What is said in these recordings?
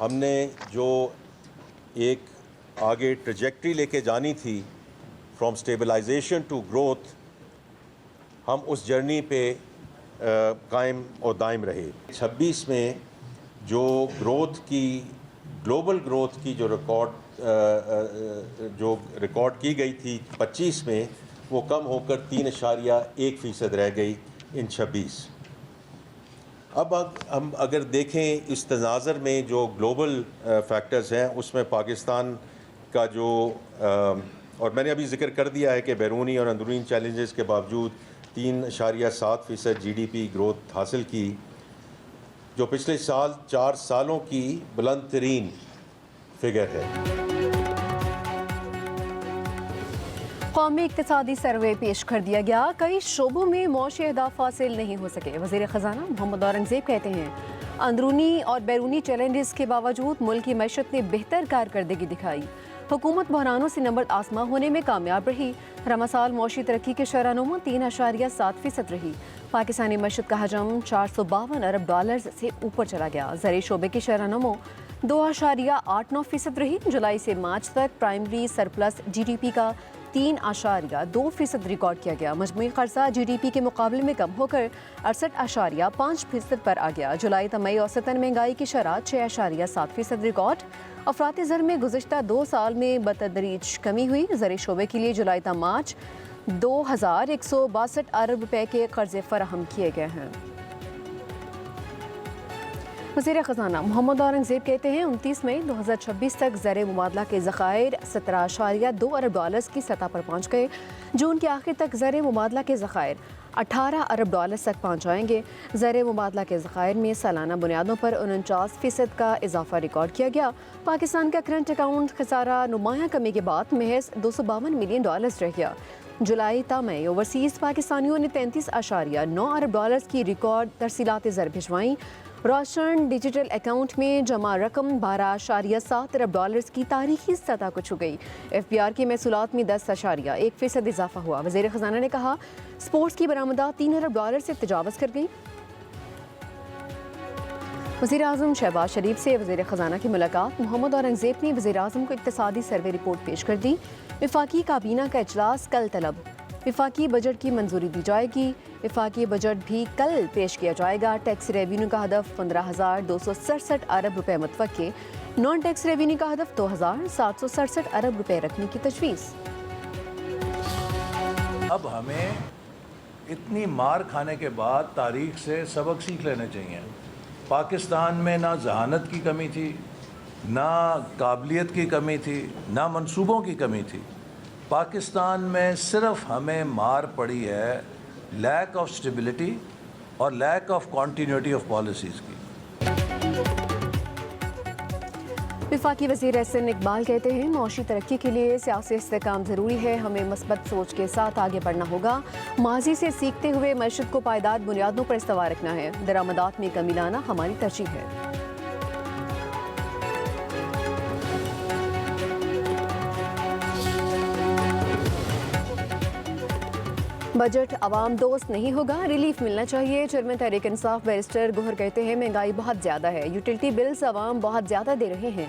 हमने जो एक आगे ट्रजेक्ट्री लेके जानी थी फ्रॉम स्टेबलाइजेशन टू ग्रोथ, हम उस जर्नी पे कायम और दायम रहे। 26 में जो ग्रोथ की, ग्लोबल ग्रोथ की जो रिकॉर्ड की गई थी 25 में, वो कम होकर 3.1% रह गई इन 26। अब हम अगर देखें इस तनाज़र में जो ग्लोबल फैक्टर्स हैं, उसमें पाकिस्तान का जो और मैंने अभी जिक्र कर दिया है कि बैरूनी और अंदरूनी चैलेंजेस के बावजूद 3.7% GDP ग्रोथ हासिल की, जो पिछले 4 सालों की बुलंद तरीन फिगर है। कौमी इक़्तिसादी सर्वे पेश कर दिया गया, कई शोबों में मौशी अहदाफ हासिल नहीं हो सके। वज़ीर ख़जाना मोहम्मद औरंगज़ेब कहते हैं अंदरूनी और बैरूनी चैलेंजेस के बावजूद मुल्क की मैशत ने बेहतर कारकर्दगी दिखाई। हुकूमत बहरानों से नंबर आसमां होने में कामयाब रही। रमासाल मौशी तरक्की के शरहनुमा 3.7% रही। पाकिस्तानी मैशत का हजम $452 अरब से ऊपर चला गया। ज़री शोबे की शरहनुमा 2.89% रही। जुलाई से मार्च तक प्राइमरी सरप्लस GDP का 3.2% रिकॉर्ड किया गया। मजमूई खर्चा GDP के मुकाबले में कम होकर 68.5% पर आ गया। जुलाई तमई औसतन महंगाई की शरह 6.7% रिकॉर्ड। अफराती ज़र में गुज़िश्ता 2 साल में बतदरीज कमी हुई। ज़री शोबे के लिए जुलाई तक मार्च 2,162 अरब रुपए के कर्जे फराहम किए गए हैं। वज़ीर ख़जाना मोहम्मद औरंगज़ेब कहते हैं 29 मई 2026 तक ज़र मुबादला के ज़ख़ायर $17.2 अरब की सतह पर पहुँच गए। जून के आखिर तक ज़र मुबादला के ज़ख़ायर $18 अरब तक पहुँच जाएंगे। ज़र मुबादला के ज़ख़ायर में सालाना बुनियादों पर 49% का इजाफा रिकॉर्ड किया गया। पाकिस्तान का करंट अकाउंट खसारा नुमाया कमी के बाद महज $252 मिलियन रह गया। जुलाई तमई ओवरसीज़ पाकिस्तानियों ने $33.9 अरब की रिकॉर्ड तरसीलात ज़र भिजवाई। रोशन डिजिटल अकाउंट में जमा रकम $12.7 अरब की तारीखी सतह को छू गई। FBR की महसूलात में 10.1% इजाफा हुआ। वज़ीर ख़जाना ने कहा स्पोर्ट्स की बरामदात $3 अरब से तजावज़ कर गई। वज़ीर आज़म शहबाज शरीफ से वज़ीर ख़जाना की मुलाकात। मोहम्मद औरंगज़ेब ने वज़ीर आज़म को इक़्तिसादी सर्वे रिपोर्ट पेश कर दी। वफाकी काबीना का इजलास कल तलब। वफाकी बजट की मंजूरी दी जाएगी। वफाकी बजट भी कल पेश किया जाएगा। टैक्स रेवेन्यू का हदफ 15,267 अरब रुपए मुतवक्के। नॉन टैक्स रेवेन्यू का हदफ 2,767 अरब रुपए रखने की तजवीज़। अब हमें इतनी मार खाने के बाद तारीख से सबक सीख लेने चाहिए। पाकिस्तान में ना जहानत की कमी थी, ना काबिलियत की कमी थी, ना मंसूबों की कमी थी। पाकिस्तान में सिर्फ हमें मार पड़ी है लैक ऑफ स्टेबिलिटी और lack of continuity of policies की। वफाकी वज़ीर एहसन इकबाल कहते हैं मौशी तरक्की के लिए सियासी इस्तेहकाम ज़रूरी है। हमें मस्बत सोच के साथ आगे बढ़ना होगा। माजी से सीखते हुए मैशत को पायदार बुनियादों पर इस्तेवा रखना है। दरामदात में कमी लाना हमारी तरजीह है। बजट आवाम दोस्त नहीं होगा, रिलीफ मिलना चाहिए। चेयरमैन तहरीक इंसाफ बैरिस्टर गोहर कहते हैं महंगाई बहुत ज़्यादा है, यूटिलिटी बिल्स आवाम बहुत ज़्यादा दे रहे हैं।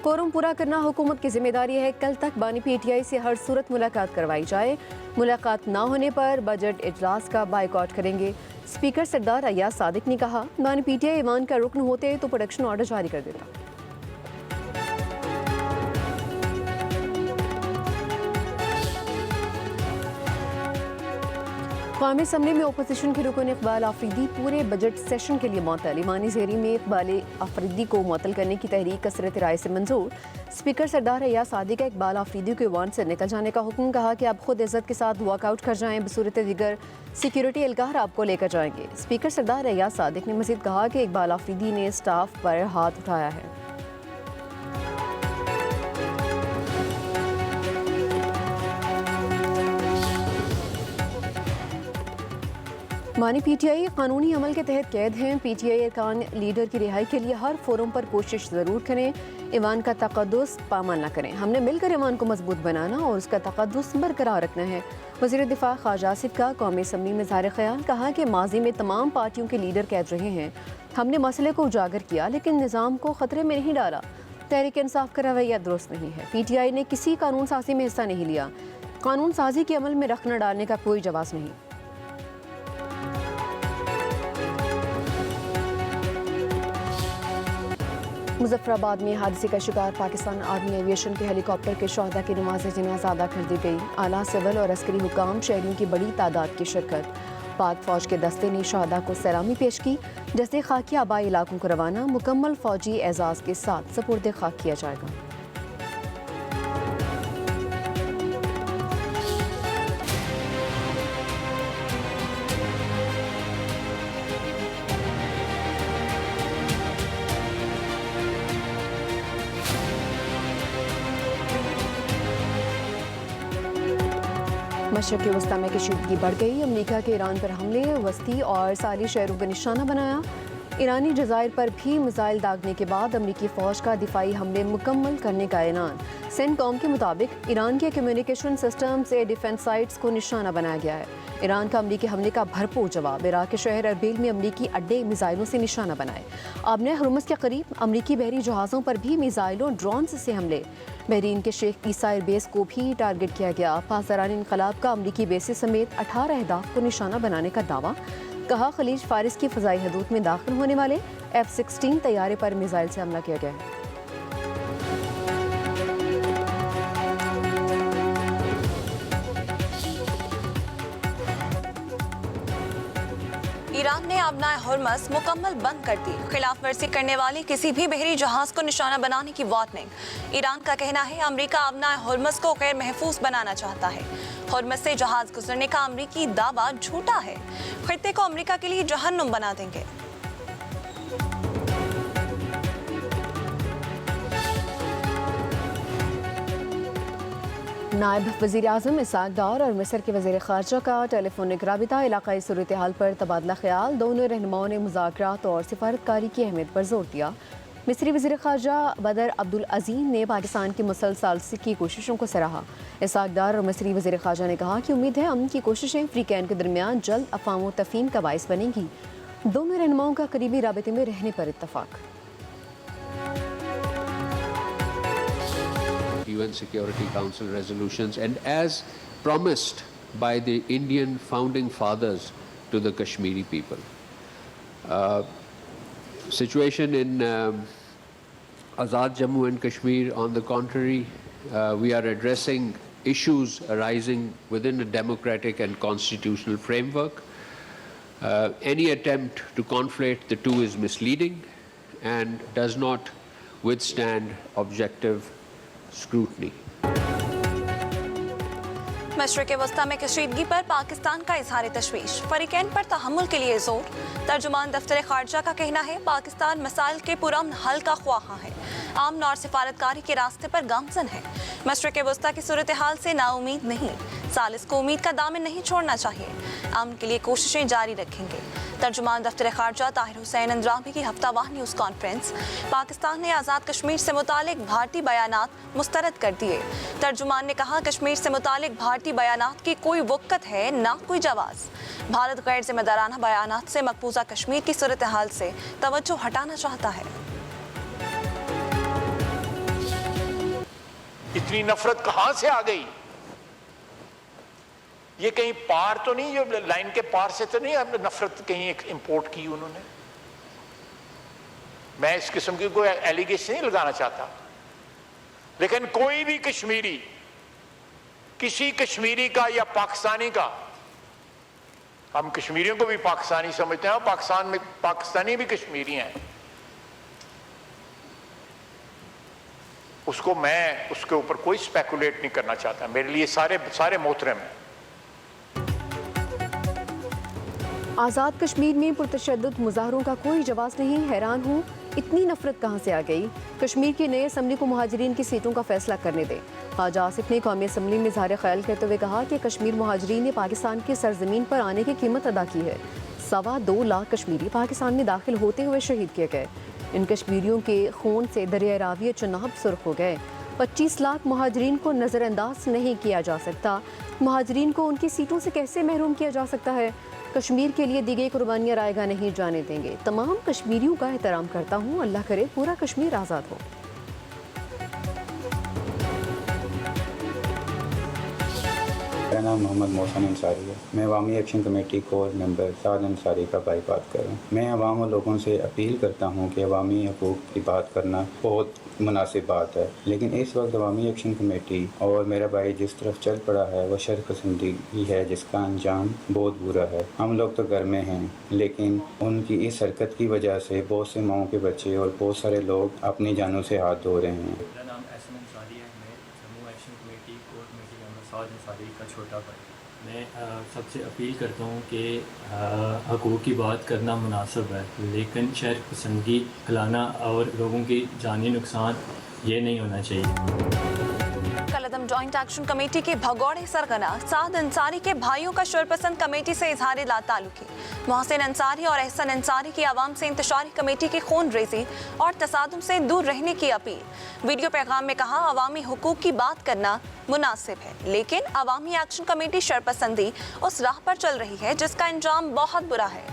कोरम पूरा करना हुकूमत की जिम्मेदारी है। कल तक बानी PTI से हर सूरत मुलाकात करवाई जाए। मुलाकात ना होने पर बजट इजलास का बाइकआउट करेंगे। स्पीकर सरदार अय्याज सादिक ने कहा बानी PTI ईवान का रुकन होते तो प्रोडक्शन ऑर्डर जारी कर देता। कौमी असम्बली में अपोजिशन के रुकन इकबाल आफरीदी पूरे बजट सेशन के लिए मुअत्तल। ईमानी ज़ेरी में इकबाल आफरीदी को मुअत्तल करने की तहरीक कसरत राय से मंजूर। स्पीकर सरदार अय्याज सादिक का इकबाल आफरीदी को ईवान से निकल जाने का हुक्म। कहा कि आप खुद इज्जत के साथ वॉकआउट कर जाएं, बसूरत दीगर सिक्योरिटी एहलकार आपको लेकर जाएंगे। स्पीकर सरदार अय्याज सादिक ने मज़ीद कहा कि इकबाल आफरीदी ने स्टाफ पर हाथ उठाया है। मानी पीटीआई कानूनी अमल के तहत कैद हैं। पीटीआई अरकान लीडर की रिहाई के लिए हर फोरम पर कोशिश ज़रूर करें। ईवान का तक़द्दुस पामाल न करें। हमने मिलकर ईवान को मजबूत बनाना और उसका तक़द्दुस बरकरार रखना है। वज़ीर दिफा ख्वाजा आसिफ का कौमी असम्बली में ज़ाहिर ख्याल, कहा कि माजी में तमाम पार्टियों के लीडर कैद रहे हैं। हमने मसले को उजागर किया लेकिन निज़ाम को ख़तरे में नहीं डाला। तहरीक इंसाफ का रवैया दुरुस्त नहीं है। पीटीआई ने किसी कानून साजी में हिस्सा नहीं लिया। कानून साजी के अमल में रखना डालने का कोई जवाब नहीं। मुजफ्फराबाद में हादसे का शिकार पाकिस्तान आर्मी एविएशन के हेलीकॉप्टर के शहदा की नमाज जनाजा अदा कर दी गई। आला सिविल और अस्करी हुकाम शहरियों की बड़ी तादाद की शिरकत। पाक फौज के दस्ते ने शहदा को सलामी पेश की। जैसे खाकी आबाई इलाकों को रवाना मुकम्मल फौजी एजाज के साथ सपुर्द खाक किया जाएगा। मशरक़ वस्ती में कशीदगी बढ़ गई। अमरीका के ईरान पर हमले वस्ती और सारी शहरों को निशाना बनाया। ईरानी जज़ायर पर भी मिसाइल दागने के बाद अमरीकी फ़ौज का दिफाई हमले मुकम्मल करने का ऐलान। सेंटकॉम के मुताबिक ईरान के communication systems air defence sites को निशाना बनाया गया है। ईरान का अमरीकी हमले का भरपूर जवाब। इराक के शहर अरबील में अमरीकी अड्डे मिसाइलों से निशाना बनाए। आबने हुर्मुज़ के करीब अमरीकी बहरी जहाज़ों पर भी मिसाइलों ड्रोन से हमले। बहरीन के शेख ईसा एयरबेस को भी टारगेट किया गया। पासदारान इनकलाब का अमरीकी बेसिस समेत 18 अहदाफ को निशाना बनाने का दावा। कहा खलीज फारिस की फ़ज़ाई हदूद में दाखिल होने वाले F-16 तैयारे पर मिसाइल से हमला किया गया है। ईरान ने आबनाए हुर्मुज़ मुकम्मल बंद कर दी। खिलाफ वर्जी करने वाले किसी भी बहरी जहाज को निशाना बनाने की वार्निंग। ईरान का कहना है अमरीका आबनाए हुर्मुज़ को गैर महफूज बनाना चाहता है। हुर्मुज़ से जहाज गुजरने का अमरीकी दावा झूठा है। खित्ते को अमरीका के लिए जहन्नुम बना देंगे। नायब वज़ीर आज़म इसाक डार और मिस्र के वज़ीर ख़ारजा का टेलीफोनिक राबिता इलाक़ाई सूरत हाल पर तबादला ख्याल। दोनों रहनुमाओं ने मुज़ाकरात और सिफारतकारी की अहमियत पर जोर दिया। मिस्री वज़ीर ख़ारजा बदर अब्दुल अज़ीम ने पाकिस्तान की मुसलसल की कोशिशों को सराहा। इसाक डार और मिस्री वज़ीर ख़ारजा ने कहा कि उम्मीद है अमन की कोशिशें अफ्रीकैन के दरमियान जल्द अफ़वाम व तफ़हीम का बाइस बनेंगी। दोनों रहनुमाओं का करीबी राबिते में रहने पर इत्तफ़ाक़। UN Security Council resolutions, and as promised by the Indian founding fathers to the Kashmiri people. Situation in Azad Jammu and Kashmir, on the contrary, we are addressing issues arising within a democratic and constitutional framework. Any attempt to conflate the two is misleading and does not withstand objective scrutiny. मशरक़ वस्ती में कशीदगी पर पाकिस्तान का इजहार तशवीश। फरीकैन पर तहम्मुल के लिए जोर। तर्जुमान दफ्तर खारजा का कहना है पाकिस्तान मसाइल के पुरअमन हल का ख्वाहा है। आमन और सिफारतकारी के रास्ते पर गामजन है। मशरक़ वस्ती की सूरत हाल से नाउमीद नहीं, सालिस को उम्मीद का दामन नहीं छोड़ना चाहिए। अमन के लिए कोशिशें जारी रखेंगे। तर्जुमान दफ्तर खारजा ताहिर हुसैन अंद्राबी की हफ्तावार न्यूज़ कॉन्फ्रेंस। पाकिस्तान ने आज़ाद कश्मीर से मुतालिक भारतीय बयानात मुस्तरद कर दिए। तर्जुमान ने कहा कश्मीर से मुतालिक भारतीय बयानात की कोई वक़्त है ना कोई जवाज़। भारत गैर जिम्मेदाराना बयानात से मकबूजा कश्मीर की सूरत हाल से तवज्जो हटाना चाहता है। इतनी नफरत कहां से आ गई? ये कहीं पार तो नहीं, जो लाइन के पार से तो नहीं नफरत कहीं इंपोर्ट की उन्होंने? मैं इस किस्म की कोई एलिगेशन नहीं लगाना चाहता, लेकिन कोई भी कश्मीरी, किसी कश्मीरी का या पाकिस्तानी का, हम कश्मीरियों को भी पाकिस्तानी समझते हैं और पाकिस्तान में पाकिस्तानी भी कश्मीरी हैं, उसको मैं उसके ऊपर कोई स्पेकुलेट नहीं करना चाहता। मेरे लिए सारे मोहतरम हैं। आज़ाद कश्मीर में पुरतशद्दुद मुजाहरों का कोई जवाब नहीं। हैरान हूँ इतनी नफरत कहाँ से आ गई। कश्मीर की नई असम्बली को मुहाजिरीन की सीटों का फैसला करने दें। ख्वाजा आसिफ ने कौमी असम्बली में इज़हार ख्याल करते हुए कहा कि कश्मीर मुहाजिरीन ने पाकिस्तान की सरजमीन पर आने की कीमत अदा की है। 2.25 लाख कश्मीरी पाकिस्तान में दाखिल होते हुए शहीद किए गए। इन कश्मीरियों के खून से दरिया रावी चनाब सुर्ख हो गए। 25 लाख महाजरीन को नज़रअंदाज नहीं किया जा सकता। महाजरीन को उनकी सीटों से कैसे महरूम किया जा सकता है? कश्मीर के लिए दी गई कुर्बानियाँ रायगा नहीं जाने देंगे। तमाम कश्मीरियों का एहतराम करता हूँ। अल्लाह करे पूरा कश्मीर आज़ाद हो। मेरा नाम मोहम्मद मोहसिन अंसारी है। मैं अवामी action committee core member Saad Ansari का भाई बात कर रहा हूँ। मैं अवाम और लोगों से अपील करता हूँ कि अवामी हकूक़ की बात करना बहुत मुनासिब बात है, लेकिन इस वक्त अवामी एक्शन कमेटी और मेरा भाई जिस तरफ चल पड़ा है वह शरपसंदी ही है, जिसका अंजाम बहुत बुरा है। हम लोग तो घर में हैं, लेकिन उनकी इस हरकत की वजह से बहुत से माओं के बच्चे और बहुत सारे लोग अपनी जानों से हाथ धो रहे हैं। मेरा नाम एहसन अंसारी है। मैं Jammu action committee core committee member Saad Ansari का छोटा भाई। मैं सबसे अपील करता हूँ कि हकूक़ की बात करना मुनासिब है, लेकिन शहर पसंदगी फैलाना और लोगों की जानी नुकसान ये नहीं होना चाहिए। कलअदम जॉइंट एक्शन कमेटी के भगौड़े सरगना साद अंसारी के भाइयों का शरपसंद कमेटी से इजहार लाताल्लुकी। मोहसिन अंसारी और एहसन अंसारी की आवाम से इंतशारी कमेटी की खून रेजी और तसादुम से दूर रहने की अपील। वीडियो पैगाम में कहा, अवामी हुकूक की बात करना मुनासिब है, लेकिन अवामी एक्शन कमेटी शरपसंदी उस राह पर चल रही है जिसका अंजाम बहुत बुरा है।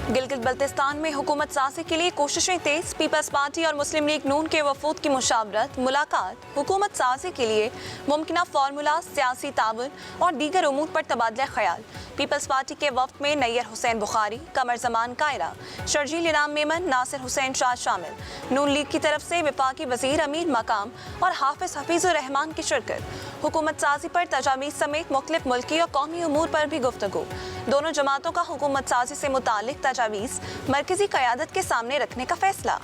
गिलगित बल्तिस्तान में हुकूमत साजी के लिए कोशिशें तेज। पीपल्स पार्टी और मुस्लिम लीग नून के वफूद की मुशावरत मुलाकात, हुकूमत साजी के लिए मुमकिना फार्मूला, सियासी ताउन और दीगर उमूर पर तबादला ख्याल। पीपल्स पार्टी के वफ्द में नैयर हुसैन बुखारी, कमर जमान कायरा, शर्जील इनाम मेमन, नासिर हुसैन शाह शामिल। नून लीग की तरफ से वफाकी वजीर अमीर मकाम और हाफिज हफीजुर रहमान की शिरकत। हुकूमत साजी पर तजावीज़ समेत मुख्तलिफ मुल्की और कौमी उमूर पर भी गुफ्तगू। दोनों जमातों का हुकूमत साजी से मुतालिक तजावीज़ मरकजी क़यादत के सामने रखने का फैसला।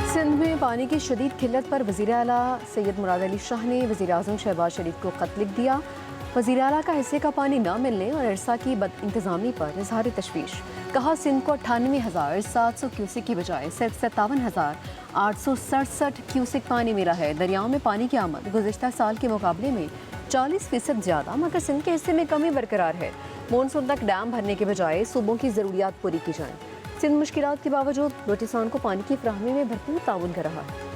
सिंध में पानी की शदीद किल्लत पर वज़ीर आला सैयद मुराद अली शाह ने वज़ीर आज़म शहबाज शरीफ को ख़त लिख दिया। वज़ीर आला का हिस्से का पानी न मिलने और अरसा की बदइंतज़ामी पर इज़हार तशवीश। कहा, सिंध को 98,700 क्यूसिक की बजाय सिर्फ 57,867 क्यूसिक पानी मिला है। दरियाओं में पानी की आमद गुज़िश्ता साल के मुकाबले में 40% ज़्यादा, मगर सिंध के हिस्से में कमी बरकरार है। मानसून तक डैम भरने के बजाय सूबों की ज़रूरियात पूरी की जाएँ। सिंध मुश्किलात के बावजूद बलूचिस्तान को पानी की फराहमी में भरपूर ताउन कर रहा है।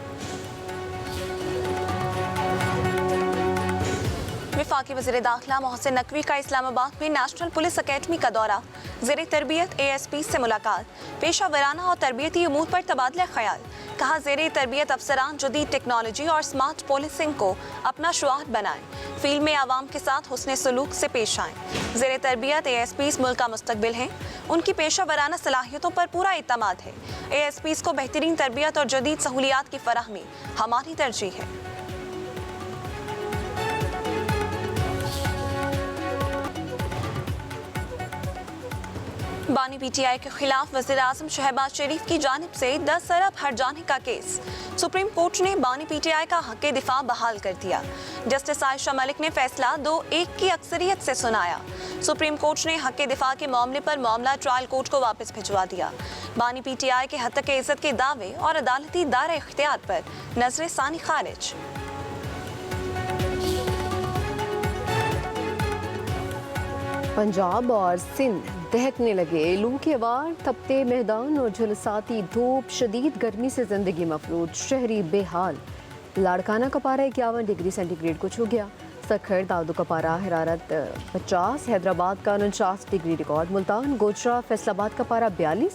वफाकी वज़ीर दाखिला मोहसिन नकवी का इस्लामाबाद में नेशनल पुलिस अकेडमी का दौरा। ज़ेरे तरबियत ASP से मुलाकात, पेशा वराना और तरबियती उमूर पर तबादला ख्याल। कहा, ज़ेरे तरबियत अफसरान जदीद टेक्नोलॉजी और स्मार्ट पुलिसिंग को अपना शुआर बनाएं, फील्ड में आवाम के साथ हुस्ने सलूक से पेश आएँ। ज़ेरे तरबियत ASPs मुल्क का मुस्तकबिल हैं, उनकी पेशा वराना सलाहियतों पर पूरा इत्मीनान है। ASPs को बेहतरीन तरबियत और जदीद सहूलियात की फराहमी हमारी तरजीह है। बानी PTI के खिलाफ वज़ीर आज़म शहबाज शरीफ की जानिब से 10 अरब हर्जाने का केस। सुप्रीम कोर्ट ने बानी PTI का हक़ दिफा बहाल कर दिया। जस्टिस आयशा मलिक ने फैसला 2-1 की अक्सरियत से सुनाया। सुप्रीम कोर्ट ने हक़ दिफा के मामले पर मामला ट्रायल कोर्ट को वापस भिजवा दिया। बानी PTI के हत्या के इज़्ज़त के दावे और अदालती दायरा इख्तियार पर नजर सानी खारिज। पंजाब और सिंध दहकने लगे। लू के वार, तपते मैदान और झुलसाती धूप, शदीद गर्मी से जिंदगी मफलूज, शहरी बेहाल। लाड़काना का पारा 51 डिग्री सेंटीग्रेड को छू गया। सखर दादू का पारा हरारत 50, हैदराबाद का 49 डिग्री रिकॉर्ड, मुल्तान, गोजरा, फैसलाबाद का पारा 42,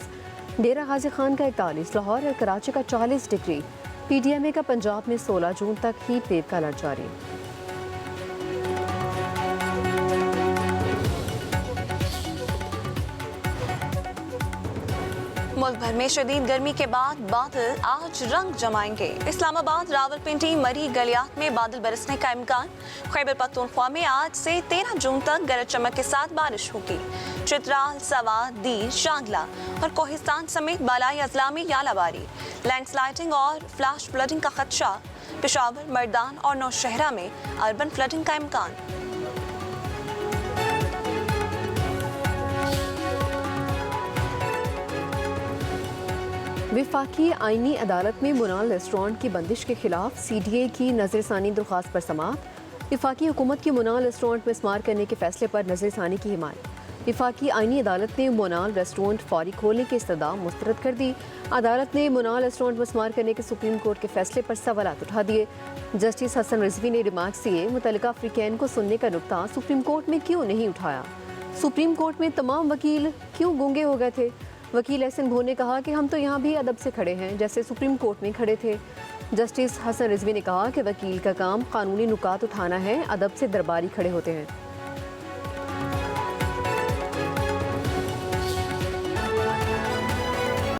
डेरा गाजी खान का 41, लाहौर और कराची का 40 डिग्री। PDMA का पंजाब में 16 जून तक हीट वेव का अलर्ट जारी। मुल्क भर में शदीद गर्मी के बाद बादल आज रंग जमाएंगे। इस्लामाबाद, रावलपिंडी, मरी, गलियात में बादल बरसने का इम्कान। खैबर पख्तूनख्वा में आज से 13 जून तक गरज चमक के साथ बारिश होगी। चित्राल, सवात, दीर, शांगला और कोहिस्तान समेत बालाई अजला में यालाबारी, लैंडस्लाइडिंग और फ्लैश फ्लडिंग का खदशा। पेशावर, मर्दान और नौशहरा में अर्बन फ्लडिंग का इम्कान। विफाकी आईनी अदालत में मुनाल रेस्टोरेंट की बंदिश के खिलाफ CDA की नजरसानी दरख्वास्त पर समाअत। विफाकी हुकूमत की मुनाल रेस्टोरेंट में इस्तेमाल करने के फैसले पर नजरसानी की हिमायत। विफाकी आईनी अदालत ने मुनाल रेस्टोरेंट फौरी खोलने की इस्तदा मुस्तरद कर दी। अदालत ने मुनाल रेस्टोरेंट में इस्तेमाल करने के सुप्रीम कोर्ट के फैसले पर सवालात उठा दिए। जस्टिस हसन रिजवी ने रिमार्क्स दिए, मुतल्लिका अफ्रीकैन को सुनने का नुक्ता सुप्रीम कोर्ट में क्यों नहीं उठाया? सुप्रीम कोर्ट में तमाम वकील क्यों गूंगे हो गए थे? वकील एहसन भो ने कहा कि हम तो यहाँ भी अदब से खड़े हैं जैसे सुप्रीम कोर्ट में खड़े थे। जस्टिस हसन रिजवी ने कहा कि वकील का काम कानूनी नुकात उठाना है, अदब से दरबारी खड़े होते हैं।